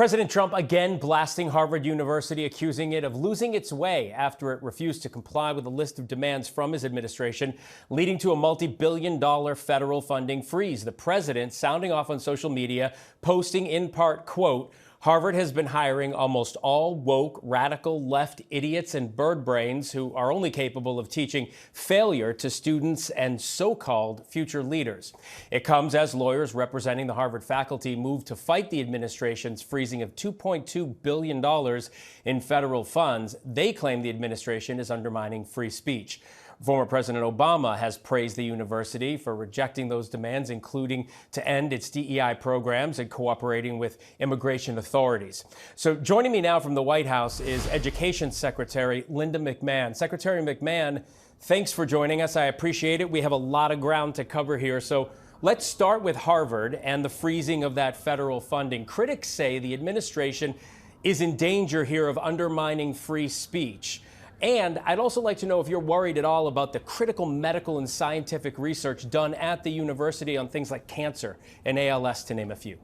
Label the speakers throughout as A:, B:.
A: President Trump again blasting Harvard University, accusing it of losing its way after it refused to comply with a list of demands from his administration, leading to a multi-billion-dollar federal funding freeze. The president sounding off on social media, posting in part, quote, Harvard has been hiring almost all woke, radical left idiots and bird brains who are only capable of teaching failure to students and so-called future leaders. It comes as lawyers representing the Harvard faculty move to fight the administration's freezing of $2.2 billion in federal funds. They claim the administration is undermining free speech. Former President Obama has praised the university for rejecting those demands, including to end its DEI programs and cooperating with immigration authorities. So joining me now from the White House is Education Secretary Linda McMahon. Secretary McMahon, thanks for joining us. I appreciate it. We have a lot of ground to cover here. So let's start with Harvard and the freezing of that federal funding. Critics say the administration is in danger here of undermining free speech. And I'd also like to know if you're worried at all about the critical medical and scientific research done at the university on things like cancer and ALS, to name a few.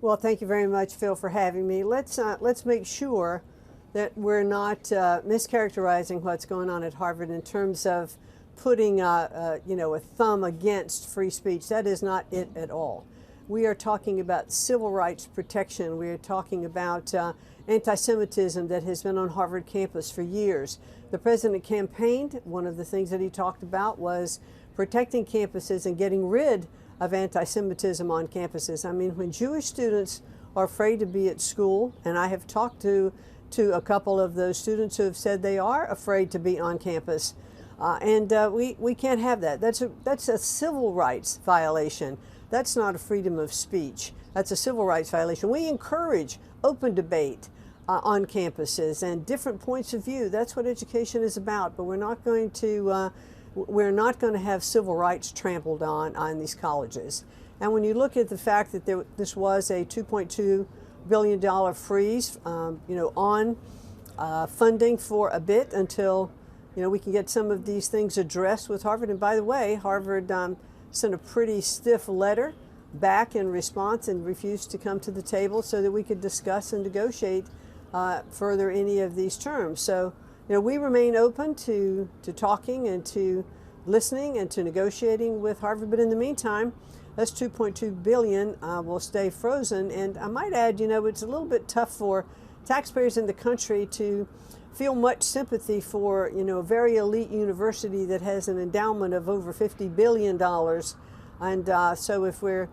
B: Well, thank you very much, Phil, for having me. Let's make sure that we're not mischaracterizing what's going on at Harvard in terms of putting a thumb against free speech. That is not it at all. We are talking about civil rights protection. We are talking about anti-Semitism that has been on Harvard campus for years. The president campaigned. One of the things that he talked about was protecting campuses and getting rid of anti-Semitism on campuses. I mean, when Jewish students are afraid to be at school, and I have talked to a couple of those students who have said they are afraid to be on campus, we can't have that. That's a civil rights violation. That's not a freedom of speech. That's a civil rights violation. We encourage open debate on campuses and different points of view. That's what education is about. But we're not going to have civil rights trampled on these colleges. And when you look at the fact that this was a $2.2 billion freeze, on funding for a bit until we can get some of these things addressed with Harvard. And by the way, Harvard sent a pretty stiff letter back in response and refused to come to the table so that we could discuss and negotiate further any of these terms. So, we remain open to talking and to listening and to negotiating with Harvard. But in the meantime, that's $2.2 billion will stay frozen. And I might add, it's a little bit tough for taxpayers in the country to feel much sympathy for, a very elite university that has an endowment of over $50 billion. And so if we're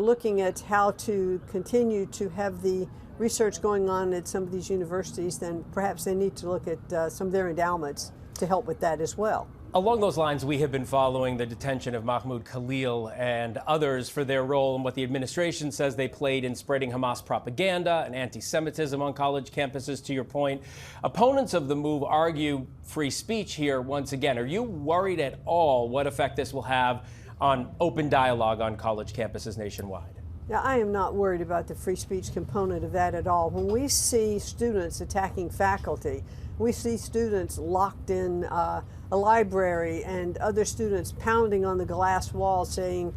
B: looking at how to continue to have the research going on at some of these universities, then perhaps they need to look at some of their endowments to help with that as well.
A: Along those lines, we have been following the detention of Mahmoud Khalil and others for their role in what the administration says they played in spreading Hamas propaganda and anti-Semitism on college campuses, to your point. Opponents of the move argue free speech here once again. Are you worried at all what effect this will have on open dialogue on college campuses nationwide?
B: Now, I am not worried about the free speech component of that at all. When we see students attacking faculty, we see students locked in a library and other students pounding on the glass wall saying,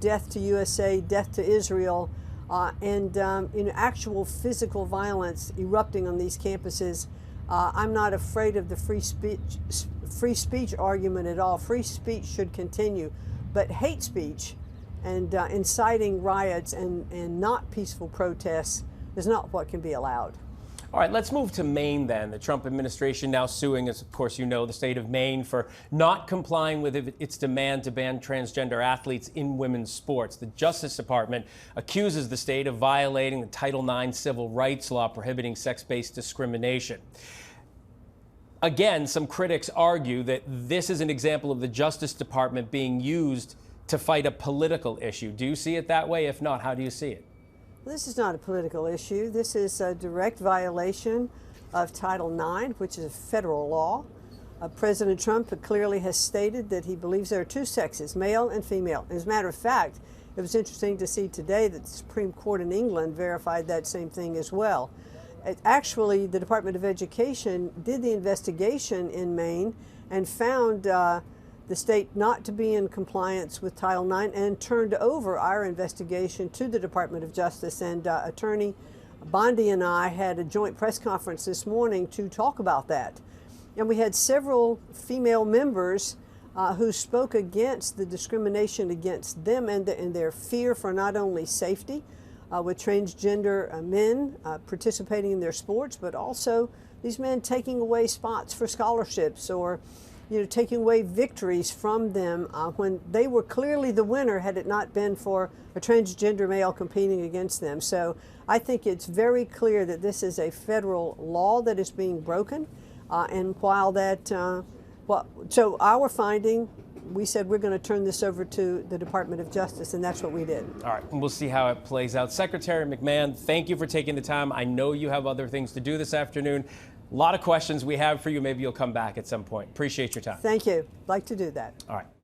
B: death to USA, death to Israel, and actual physical violence erupting on these campuses. I'm not afraid of the free speech argument at all. Free speech should continue, but hate speech and inciting riots and not peaceful protests is not what can be allowed.
A: All right, let's move to Maine then. The Trump administration now suing, as of course you know, the state of Maine for not complying with its demand to ban transgender athletes in women's sports. The Justice Department accuses the state of violating the Title IX civil rights law prohibiting sex-based discrimination. Again, some critics argue that this is an example of the Justice Department being used to fight a political issue. Do you see it that way? If not, how do you see it?
B: This is not a political issue. This is a direct violation of Title IX, which is a federal law. President Trump clearly has stated that he believes there are two sexes, male and female. As a matter of fact, it was interesting to see today that the Supreme Court in England verified that same thing as well. Actually, the Department of Education did the investigation in Maine and found the state not to be in compliance with Title IX and turned over our investigation to the Department of Justice. And Attorney Bondi and I had a joint press conference this morning to talk about that. And we had several female members who spoke against the discrimination against them and their fear for not only safety with transgender men participating in their sports, but also these men taking away spots for scholarships or taking away victories from them when they were clearly the winner had it not been for a transgender male competing against them. So I think it's very clear that this is a federal law that is being broken. And while that, so our finding, we said we're going to turn this over to the Department of Justice, and that's what we did.
A: All right, and we'll see how it plays out. Secretary McMahon, thank you for taking the time. I know you have other things to do this afternoon. A lot of questions we have for you. Maybe you'll come back at some point. Appreciate your time.
B: Thank you. Like to do that.
A: All right.